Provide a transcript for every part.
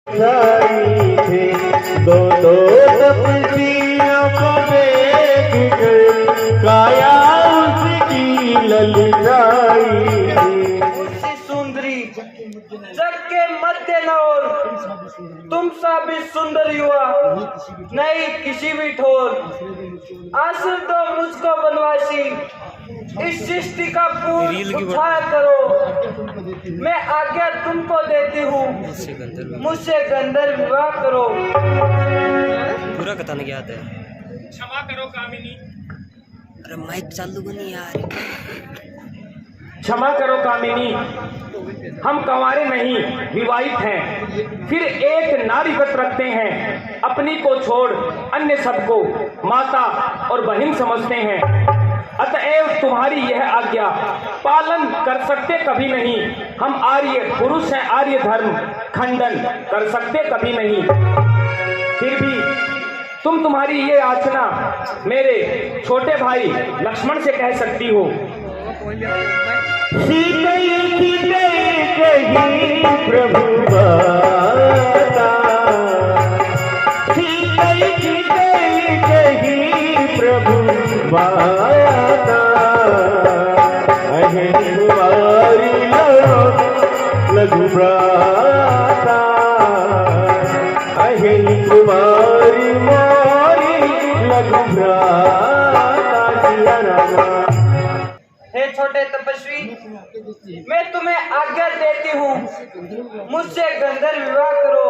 लाई थे दो दो तपस्वियों को देख कर काया उसकी ललचाई थी। उसी सुंदरी जग के मध्य न और तुम सा भी सुंदर युवा नहीं किसी भी ठोर आंसू दो मुझको बनवासी इस सृष्टि का पूर्ण उद्धार करो। मैं आज्ञा तुमको देती हूँ मुझसे गंधर्व विवाह करो। पूरा कथा नहीं याद है। क्षमा करो कामिनी। अरे माइक चालू बनी यार। क्षमा करो कामिनी, हम कंवारे नहीं विवाहित हैं, फिर एक नारी व्रत रखते हैं, अपनी को छोड़ अन्य सबको माता और बहन समझते हैं। अतएव तुम्हारी यह आज्ञा पालन कर सकते कभी नहीं। हम आर्य पुरुष हैं, आर्य धर्म खंडन कर सकते कभी नहीं। फिर भी तुम तुम्हारी ये याचना मेरे छोटे भाई लक्ष्मण से कह सकती हो। सीतई सीतई कही प्रभु बाता, सीतई सीतई कही प्रभु बाता, अहे कुमारी लघु भ्राता, अहे कुमारी मोरी लघु भ्राता। सिया रामा। हे छोटे तपस्वी, मैं तुम्हें आज्ञा देती हूँ मुझसे गंधर्व विवाह करो।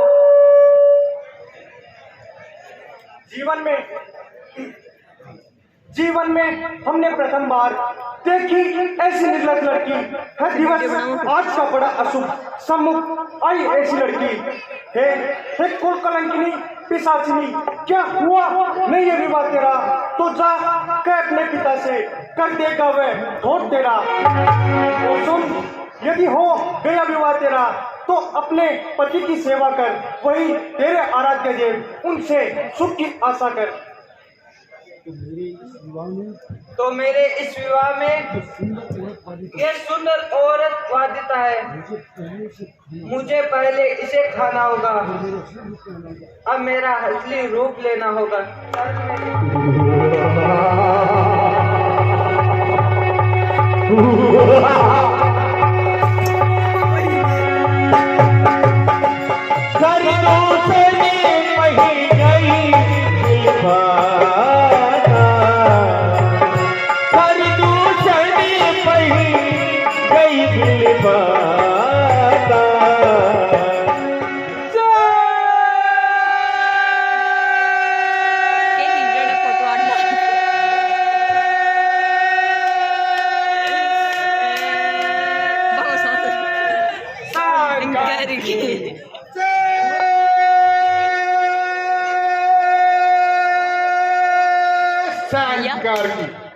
जीवन में हमने प्रथम बार देखी ऐसी निर्लज लड़की। है दिवस आज का बड़ा अशुभ, सम्मुख आई ऐसी लड़की। हे कुल कलंकिनी पिशाचिनी, क्या हुआ नहीं ये विवाह तेरा? तो जा कह अपने पिता से, कर देगा वह होठ तेरा। और सुन, यदि हो गया विवाह तेरा तो अपने पति की सेवा कर, वही तेरे आराध्य देव, उनसे सुख की आशा कर। तो मेरे इस विवाह में ये सुंदर औरत वादिता है, मुझे पहले इसे खाना होगा, अब मेरा असली रूप लेना होगा।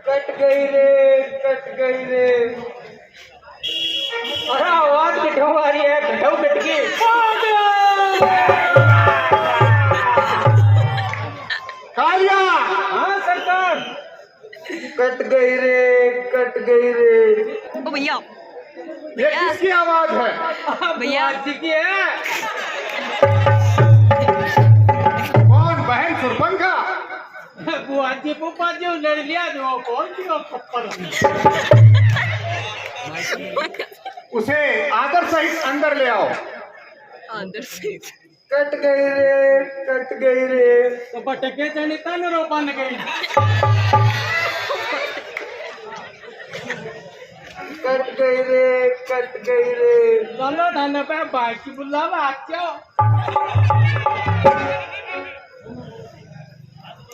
कट गई रे। अरे आवाज कितों आ रही है? घटो कट गई। कालिया। हाँ सरकार। कट गई रे। ओ भैया, ये किसकी आवाज है? भैया जी की है। कौन? बहन सुरपंखा? बुआ जी पुप्पा जी लड़ लिया जो कौन सी पप्पा। उसे आदर सहित अंदर ले आओ। अंदर से कट गई रे। तो बटके चढ़ी तन रोपन गई। कट गई रे। चलो धन पे बाकी बुलावा आक्यो।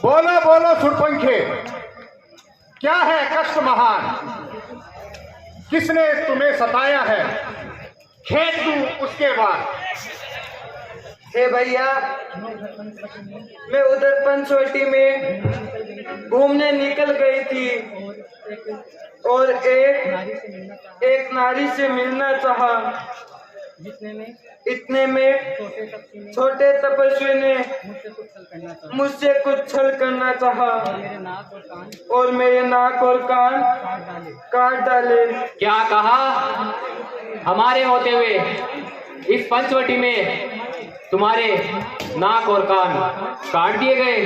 बोलो सुरपंखे, क्या है कष्ट महान? किसने तुम्हें सताया है? खेत दूं उसके बाद। हे भैया, मैं उधर पंचवटी में घूमने निकल गई थी और एक नारी से मिलना चाहा। इतने में छोटे तपस्वी ने मुझसे कुछ छल करना चाहा और मेरे नाक और कान काट डाले। क्या कहा? हमारे होते हुए इस पंचवटी में तुम्हारे नाक और कान काट दिए गए।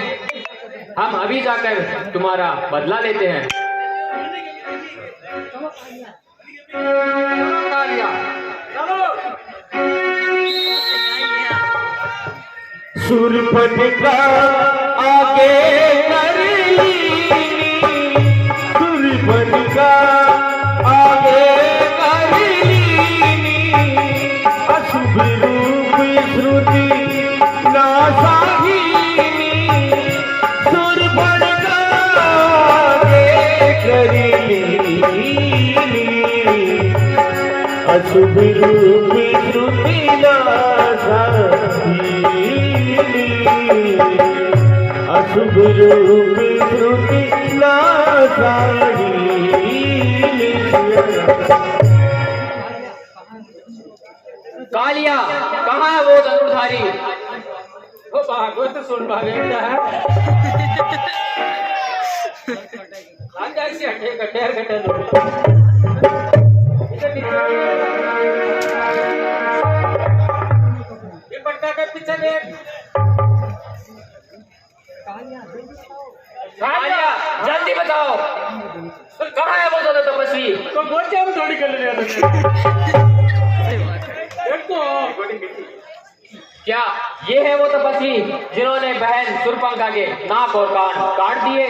हम अभी जाकर तुम्हारा बदला लेते हैं। कालिया, सुरपट का आगे कर लीनी, सुरपट का आगे कर लीनी, अशुभ रूप श्रुति नासाहिनी, सुरपट का आगे कर लीनी, अशुभ रूप श्रुति नासाहिनी, अशुभ रूप श्रुति नासाहिनी। कालिया, कहाँ है वो धनुर्धारी? वो भागवत सुन पा रहे क्या है? आजा से हटे कटेर कटेर ये पट्टा के पीछे देख। कालिया, जल्दी बताओ कहाँ है वो दोनों तपस्वी? तो बोलते हम थोड़ी कर ले देखो क्या ये है वो तपस्वी जिन्होंने बहन सुरपंखा के नाक और कान काट दिए?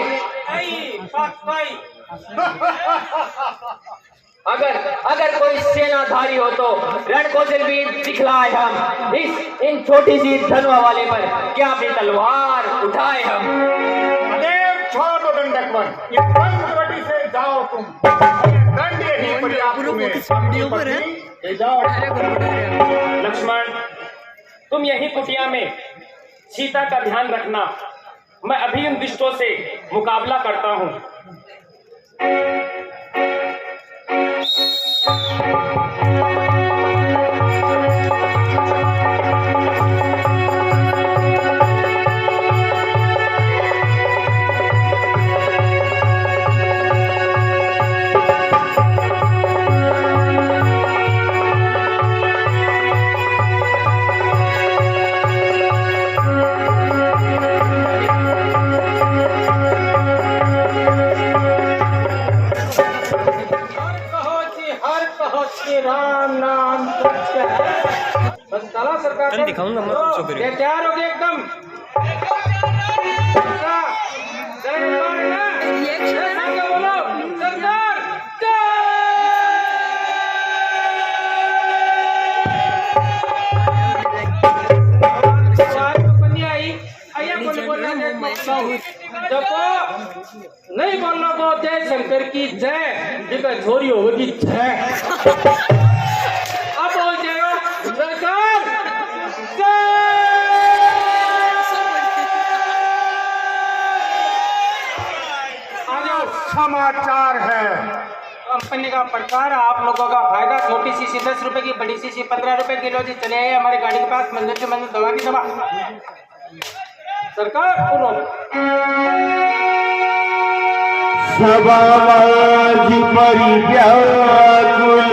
अगर कोई सेनाधारी हो तो रणकौशल भी दिखलाए हम। इन छोटी सी धनुआ वाले पर क्या अपनी तलवार उठाए हम। छोड़ दो दंडकवन, ये पंचवटी से जाओ तुम। दंड यही पड़ी आप तुम्हें। वीडियो पर है। ये जाओ। लक्ष्मण, तुम यही कुटिया में सीता का ध्यान रखना। मैं अभी इन दुष्टों से मुकाबला करता हूँ। राम नाम सत्य है। बस चला सरकार दिखाऊंगा मैं कुछ करें। ये तैयार हो गए एकदम। बोलो सरकार नहीं बोलना तो जय शंकर की जय, जिनका छोरी होगी जय। अब बोल जाओ सरकार समाचार है। कंपनी का प्रचार, आप लोगों का फायदा। छोटी सी 10 रुपए की, बड़ी सी 15 रुपए किलो जी चले आए हमारी गाड़ी के पास। मंदिर से मंदिर दवा की दवा। सरकार सुनो। सबाज परिव्याकुल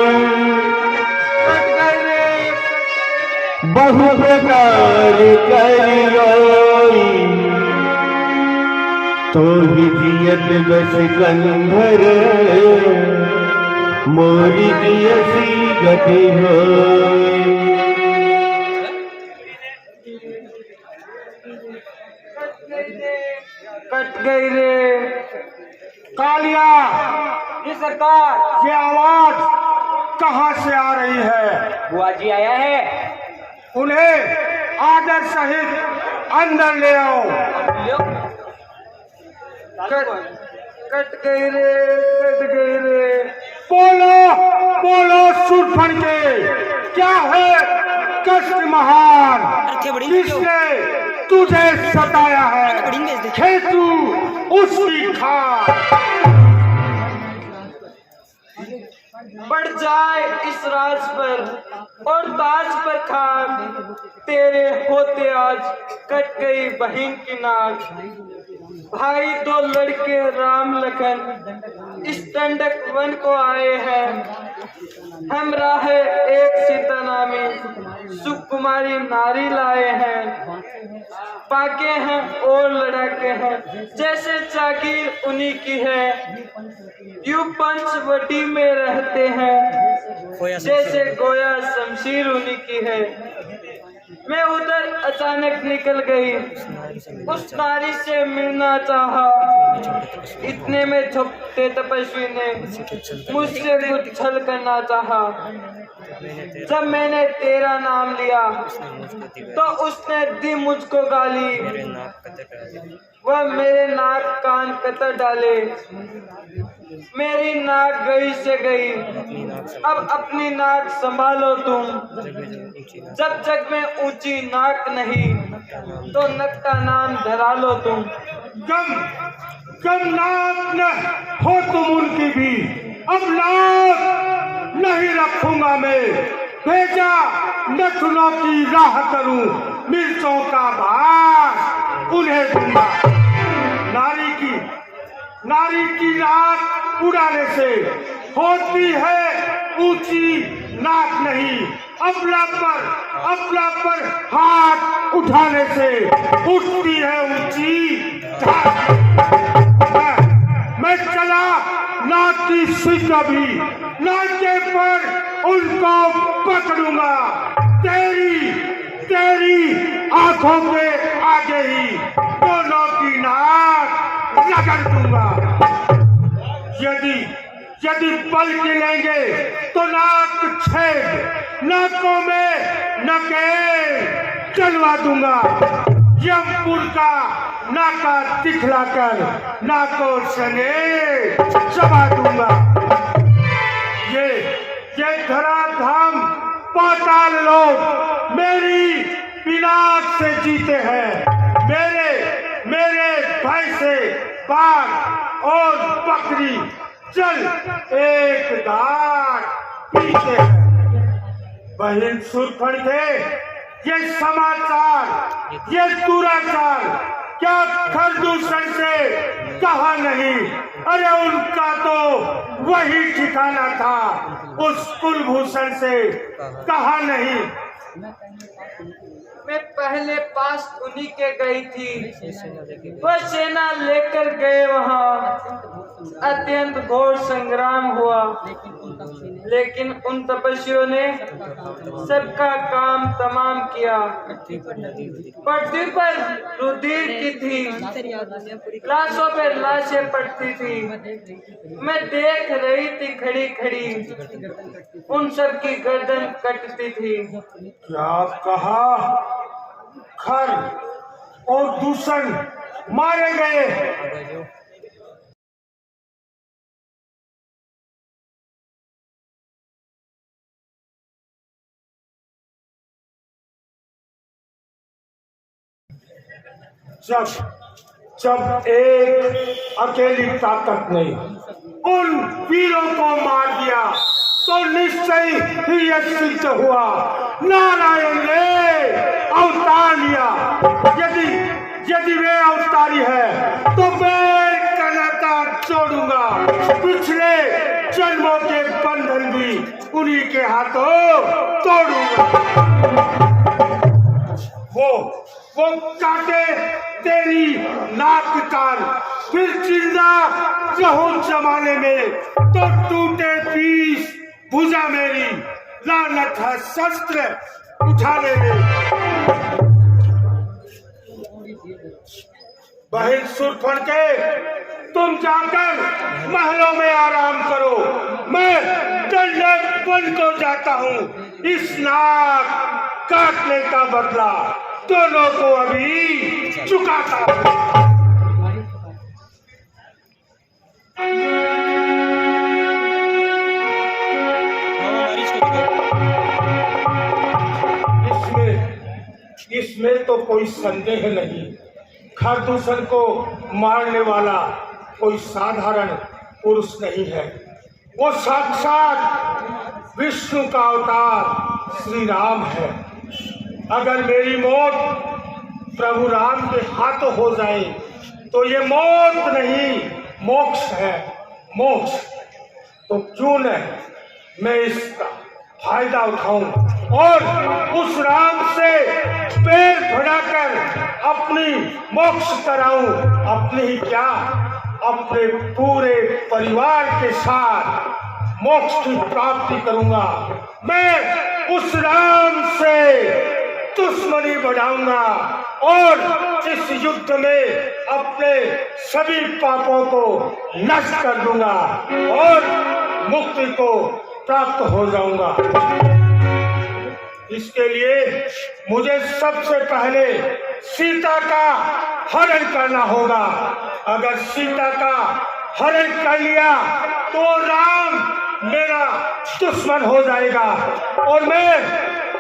बहु प्रकार करियोई, तो ही जियत बस कंधर मोरी दियसी गति होई। कट गई रे कालिया। ये सरकार, ये आवाज कहाँ से आ रही है? बुआ जी आया है। उन्हें आदर सहित अंदर ले आओ। कट गई रे। बोलो सुरफणके, क्या है कष्ट महान? किसने तुझे सताया है? खेतु उसकी खान। बढ़ जाए इस राज पर और ताज पर खान, तेरे होते आज कट गई बहन की नाक। भाई 2 लड़के राम लखन इस दंडक वन को आए हैं, हम राह एक सीता नामी सुकुमारी नारी लाए हैं, पाके हैं और लड़ाके हैं, जैसे जागीर उन्हीं की है, यूं पंचवटी में रहते हैं, जैसे गोया शमशीर उन्हीं की है। मैं उधर अचानक निकल गई, उस नारी से मिलना चाहा, इतने में झपटे तपस्वी ने मुझसे कुछ छल करना चाहा। जब मैंने तेरा नाम लिया तो उसने दी मुझको गाली, वह मेरे नाक कान कतर डाले, मेरी नाक गई से गई, अब अपनी नाक संभालो तुम, जब जग में ऊंची नाक नहीं तो नक का नाम धरा लो तुम। कम नाक न हो तुम उनकी भी, अब नाक नहीं रखूंगा मैं, भेजा नथुनों की राह करूं, मिर्चों का भार उन्हें दूंगा। नारी की नाक उड़ाने से होती है ऊंची नाक नहीं, अपना पर हाथ उठाने से उठती है ऊंची नाक। मैं चला नाक की सिंह भी, नाके पर उनको पकड़ूंगा, तेरी आंखों के आगे ही दोनों की नाक रगड़ दूंगा। यदि पल के लेंगे तो नाक छेद, नाकों में नकेल चलवा दूंगा, यमपुर का नाका दिखलाकर नाकों सने चबा दूंगा। ये धराधाम पाताल लोग मेरी पिनाक से जीते हैं, मेरे भय से बाघ और बकरी चल एक दांत पीते हैं। बहन शूर्पणखे, ये समाचार, ये दुराचार क्या खरदूषण से कहा नहीं? अरे उनका तो वही ठिकाना था, उस कुलभूषण से कहा नहीं। मैं पहले पास उन्हीं के गई थी, वह सेना लेकर गए, वहाँ अत्यंत घोर संग्राम हुआ, लेकिन उन तपस्वियों ने सबका काम तमाम किया। पृथ्वी पर रुधिर की थी, लाशों पर लाशें पड़ती थी, मैं देख रही थी खड़ी खड़ी, उन सब की गर्दन कटती थी। क्या कहा? खर और दूषण मारे गए। जब एक अकेली ताकत ने उन वीरों को मार दिया तो निश्चय ही यह सिद्ध हुआ, नारायण ने अवतार लिया। यदि वे अवतारी है तो मैं कनाता जोड़ूंगा, पिछले जन्मों के बंधन भी उन्हीं के हाथों तोड़ूंगा। वो काटे तेरी नाक कान, फिर जिंदा रहूं जमाने में तो टूटे पीस भुजा मेरी, लानत है शस्त्र उठाने में। बहन शूर्पणखे, तुम जाकर महलों में आराम करो, मैं दंडक बन को जाता हूँ। इस नाक काटने का बदला दोनों को अभी चुकाता हूँ। इसमें तो कोई संदेह नहीं, खरदूषण को मारने वाला कोई साधारण पुरुष नहीं है, वो साक्षात विष्णु का अवतार श्री राम है। अगर मेरी मौत प्रभु राम के हाथों हो जाए तो ये मौत नहीं, मोक्ष है, मोक्ष। तो क्यों न मैं इसका फायदा उठाऊं और उस राम से पैर बढ़ाकर अपनी मोक्ष कराऊं। अपने ही क्या, अपने पूरे परिवार के साथ मोक्ष की प्राप्ति करूंगा। मैं उस राम से दुश्मनी बढ़ाऊंगा और इस युद्ध में अपने सभी पापों को नष्ट कर दूंगा और मुक्ति को प्राप्त हो जाऊंगा। इसके लिए मुझे सबसे पहले सीता का हरण करना होगा। अगर सीता का हरण कर लिया तो राम मेरा दुश्मन हो जाएगा और मैं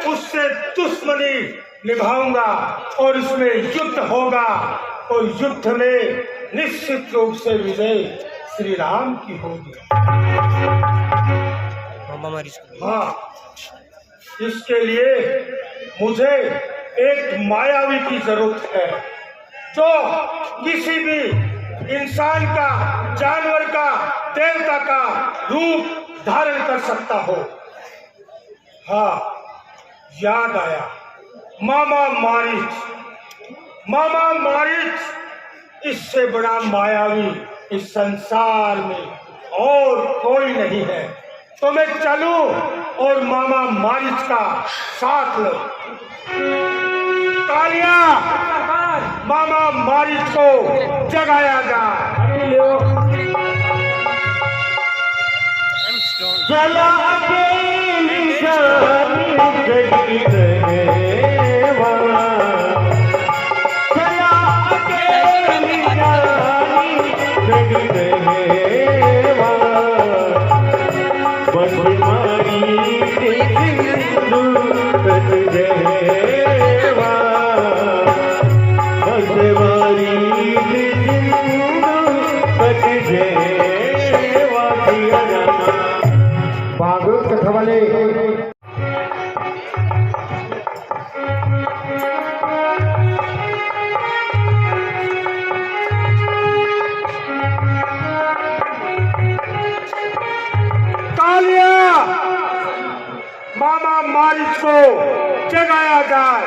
उससे दुश्मनी निभाऊंगा और इसमें युद्ध होगा और युद्ध में निश्चित रूप से विजय श्री राम की होगी। हाँ, इसके लिए मुझे एक मायावी की जरूरत है जो किसी भी इंसान का, जानवर का, देवता का रूप धारण कर सकता हो। हाँ, याद आया, मामा मारीच इससे बड़ा मायावी इस संसार में और कोई नहीं है। तो मैं चलूं और मामा मारीच का साथ लो। कालिया, मामा मारीच को जगाया जाए। चला अकेली जानी जगी रहेवा, चला अकेली जानी जगी रहेवा, बस मारी सिंधु तट जहेवा, बस मारी सिंधु तट जहेवा। भागवत कथा वाले कालिया, मामा मारीच को जगाया जाए।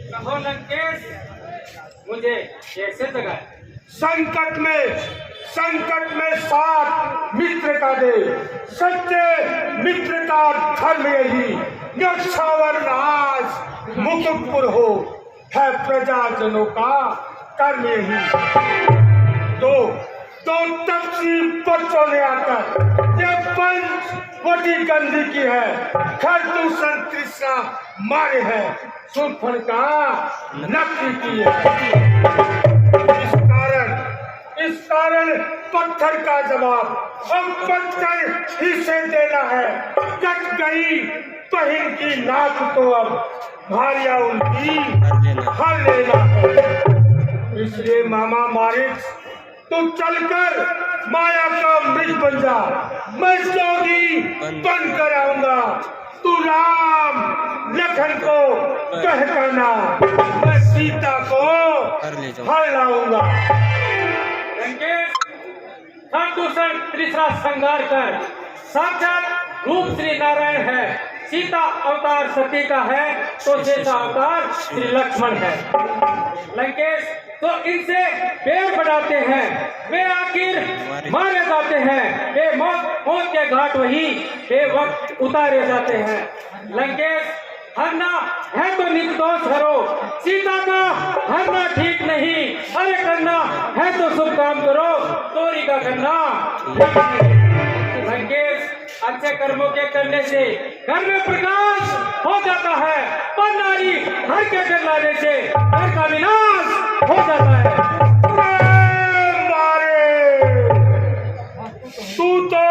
कहो लंकेश, मुझे कैसे जगाए? संकट में साथ मित्र का दे, सच्चे मित्र का धर्म यही, न्यक्षावर राज मुकुटपुर हो, है प्रजाजनों का कर्म यही। दो तपसी बच्चों ने आकर ये पंच वटी गंदी की है, खरदूषण तृष्णा मारे है, सुरफन का नकली की है। इस कारण पत्थर का जवाब हम पत्थर ही से देना है। कट गई बहन की नाक तो अब भारिया उनकी हर लेना है। इसलिए मामा मारीच, तू चलकर माया का मृग बन जा, मैं जोगी बनकर आऊंगा। तू राम लखन को कह करना, मैं सीता को हर लाऊंगा। खरदूषण तृष्णा संगार कर साक्षात रूप श्री नारायण है। सीता अवतार सती का है तो शेषा अवतार श्री लक्ष्मण है। लंकेश तो इनसे पैर बढ़ाते हैं, वे आखिर मारे जाते हैं, वे मौत के घाट वही वे वक्त उतारे जाते हैं। लंकेश हरना है तो निर्दोष हरो, सीता का हरना ठीक नहीं, अरे करना है तो शुभ काम करो, चोरी का करना। लंकेश अच्छे कर्मों के करने से घर में प्रकाश हो जाता है, पर नारी घर के घर लाने से घर का विनाश हो जाता है। तू तो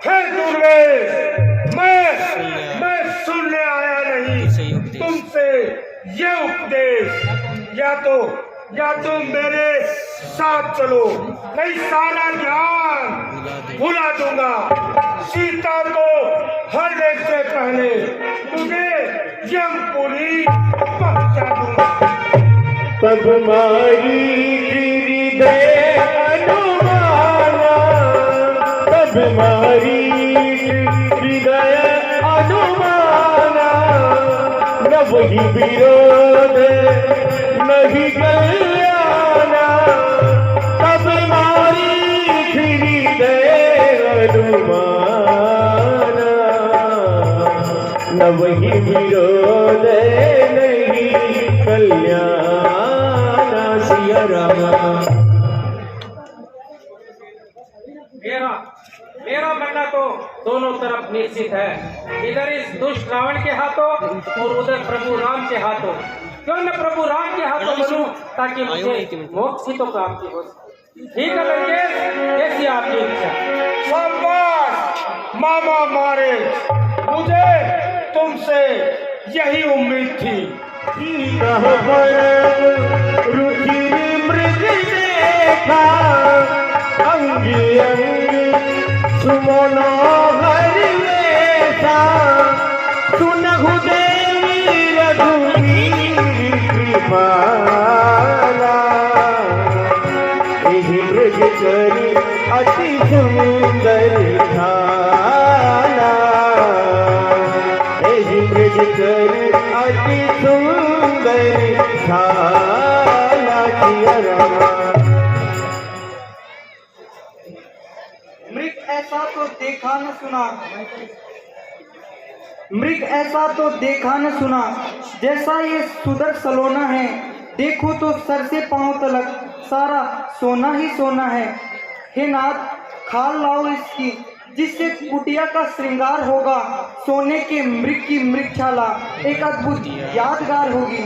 फिर दुर्वेश, मैं सुनने आया नहीं तुमसे ये उपदेश। या तो या तुम मेरे साथ चलो, नहीं सारा ज्ञान भुला दूंगा। सीता को हरने से पहले तुम्हें यमपुरी पहुंचा दूंगा। तब मारी हृदय अनुमाना, तब मारी हृदय अनुमाना, न वही विरोध नहीं कल्याणा। तब मारी हृदय अनुमाना, न वही विरोध नहीं कल्याणा। सिया रामा। मेरा मरना तो दोनों तरफ निश्चित है, इधर इस दुष्ट रावण के हाथों और उधर प्रभु राम के हाथों। क्यों न प्रभु राम के हाथों बनूं, ताकि मुझे मोक्ष की तो प्राप्ति हो। ठीक है लंकेश, कैसी आपकी इच्छा? शाबाश मामा मारे, मुझे तुमसे यही उम्मीद थी। रुचि मृग देखा, अंग अंग सुमनो हर वेसा, सुनहु देवी रघुवीर कृपाला। एहि मृग चरी अति सुंदर थाना, एहि मृग चरी अति सुंदर थाना। सिया रामा। मृग ऐसा तो देखा न सुना, मृग ऐसा तो देखा न सुना, जैसा ये सुंदर सलोना है। देखो तो सर से पांव तलक सारा सोना ही सोना है। हे नाथ, खाल लाओ इसकी, जिससे कुटिया का श्रृंगार होगा। सोने के मृग की मृगशाला एक अद्भुत यादगार होगी।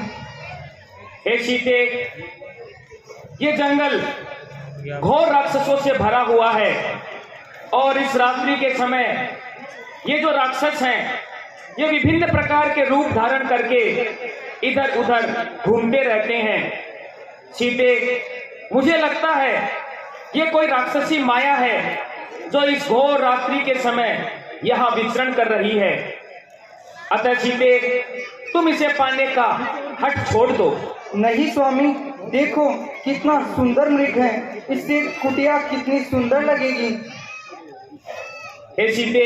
हे सीते, ये जंगल घोर राक्षसों से भरा हुआ है और इस रात्रि के समय ये जो राक्षस हैं, ये विभिन्न प्रकार के रूप धारण करके इधर उधर घूमते रहते हैं। सीते, मुझे लगता है ये कोई राक्षसी माया है जो इस घोर रात्रि के समय यहाँ विचरण कर रही है। अतः सीते, तुम इसे पाने का हट छोड़ दो। नहीं स्वामी, देखो कितना सुंदर मृग है, इससे कुटिया कितनी सुंदर लगेगी। हे सीते,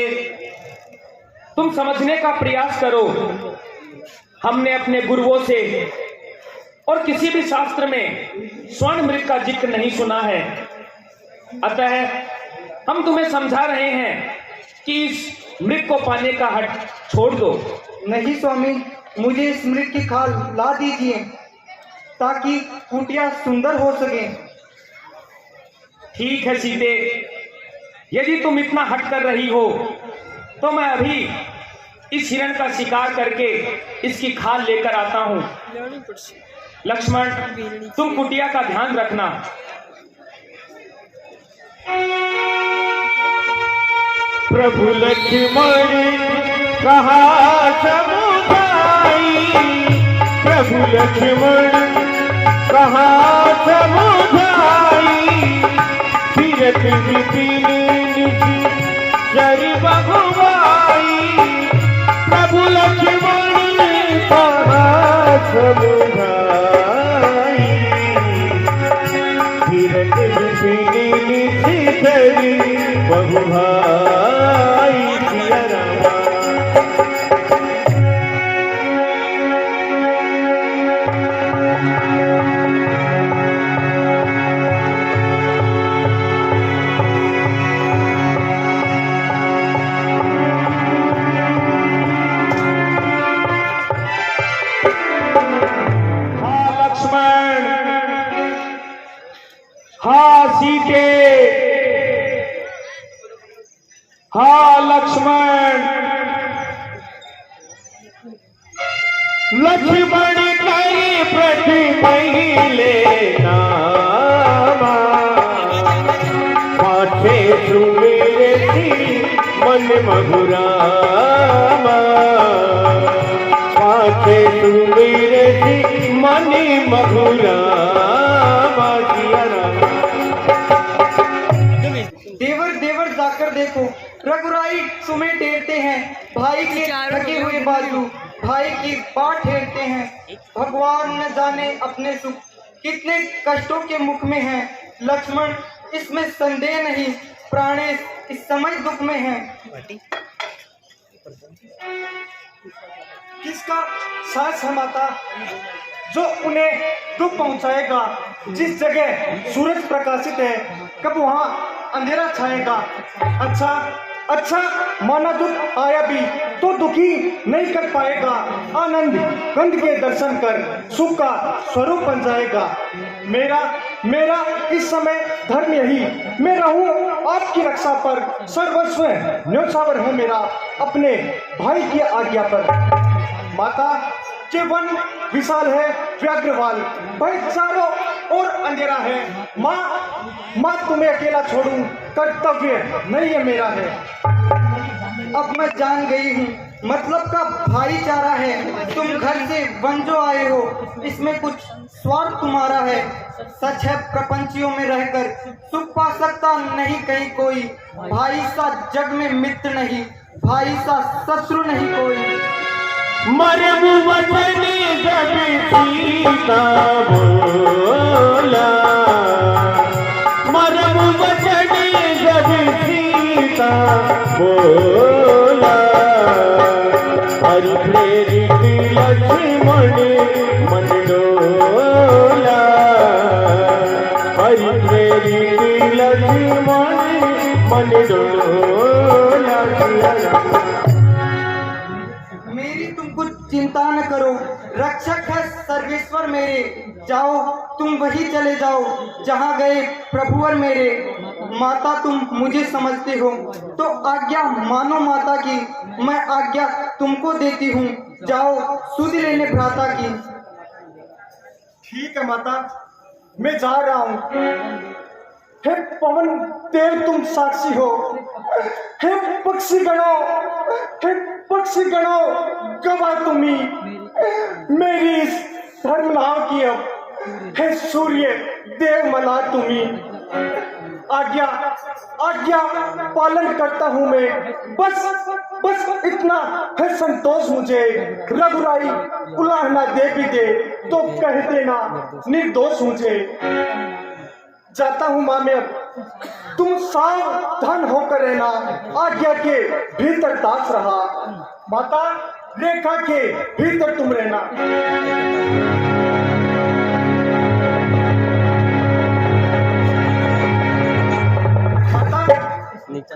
तुम समझने का प्रयास करो। हमने अपने गुरुओं से और किसी भी शास्त्र में स्वर्ण मृग का जिक्र नहीं सुना है। अतः हम तुम्हें समझा रहे हैं कि इस मृग को पाने का हट छोड़ दो। नहीं स्वामी, मुझे इस मृग की खाल ला दीजिए ताकि कुटिया सुंदर हो सके। ठीक है सीते, यदि तुम इतना हट कर रही हो तो मैं अभी इस हिरण का शिकार करके इसकी खाल लेकर आता हूँ। लक्ष्मण, तुम कुटिया का ध्यान रखना। प्रभु लक्ष्मण कहा समुझाई, प्रभु लक्ष्मण कहा समुझाई। फिरत विपिन निशि चरि बहुवाई, प्रभु लक्ष्मण कहा समुझाई। फिरत विपिन निशि चरि बहुवाई। सिया रामा। सीते, हाँ लक्ष्मण। लक्ष्मण कई प्रति पहिले नामा, पाछे सुमिरे मन मधुरामा, पाछे सुमिरे मन मधुरामा। रघुराई तुम्हें टेरते हैं, भाई के थके हुए बाजू भाई की बाट हेरते हैं। भगवान न जाने अपने सुख कितने कष्टों के मुख में हैं। लक्ष्मण इसमें संदेह नहीं, प्राणेश इस समय दुख में हैं। किसका साहस है माता जो उन्हें दुख पहुंचाएगा? जिस जगह सूरज प्रकाशित है कब वहां अंधेरा छाएगा। अच्छा माना दुख आया भी तो दुखी नहीं कर पाएगा। आनंद कंद के दर्शन कर सुख का स्वरूप बन जाएगा। मेरा इस समय धर्म यही, मैं रहूं आपकी रक्षा पर। सर्वस्व न्योछावर है मेरा अपने भाई की आज्ञा पर। माता के वन विशाल है व्याघ्रवाल, भाई चारों और अंधेरा है। माँ तुम्हें अकेला छोड़ूं कर्तव्य नहीं है मेरा है। अब मैं जान गई हूँ मतलब का भाईचारा है। तुम घर से वन जो आए हो इसमें कुछ स्वार्थ तुम्हारा है। सच है प्रपंचियों में रहकर सुख पा सकता नहीं कहीं कोई। भाई सा जग में मित्र नहीं, भाई सा शत्रु नहीं कोई। मरम वचन जब सीता बोला, मरम वचन जब सीता बोला, हरि प्रेरित लक्ष्मण मन डोला, हरि प्रेरित लक्ष्मण मन डोला। मेरी तुम कुछ चिंता न करो, रक्षक है सर्वेश्वर मेरे। जाओ तुम वही चले जाओ जहाँ गए प्रभुवर मेरे। माता तुम मुझे समझते हो तो आज्ञा मानो माता की, मैं आज्ञा तुमको देती हूँ। जाओ सुध लेने भ्राता की। ठीक है माता, मैं जा रहा हूँ। हे पवन देव तुम साक्षी हो, हे पक्षी गणो गवाह तुम्ही मेरी इस धर्म नाव की। अब हे सूर्य देव मला तुम्ही, आज्ञा पालन करता हूँ मैं। बस इतना है संतोष मुझे। रघुराई उलाहना दे भी दे तो कह देना निर्दोष मुझे। जाता हूँ माँ मैं, अब तुम सावधान होकर रहना। आज्ञा के भीतर दास रहा, माता रेखा के भीतर तुम रहना।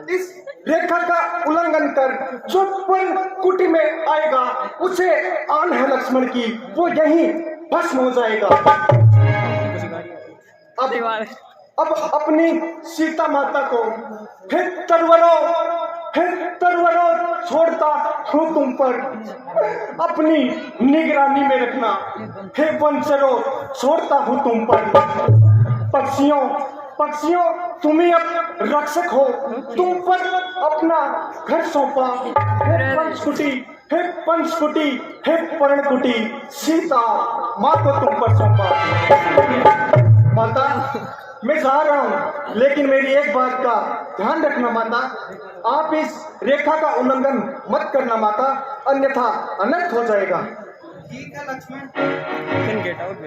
इस रेखा का उल्लंघन कर जो पर कुटी में आएगा उसे आन है लक्ष्मण की, वो यहीं भस्म हो जाएगा। अब अपनी सीता माता को फिर तरवरों छोड़ता हूँ तुम पर, अपनी निगरानी में रखना। हे वंशरों छोड़ता हूँ तुम पर। पक्षियों तुम ही अब रक्षक हो, तुम पर अपना घर सौंपा। हे पंचकुटी हे पर्णकुटी, सीता माँ को तुम पर सौंपा। माता मैं जा रहा हूँ लेकिन मेरी एक बात का ध्यान रखना माता, आप इस रेखा का उल्लंघन मत करना माता, अन्यथा अनर्थ हो जाएगा। ठीक है लक्ष्मण। Get out.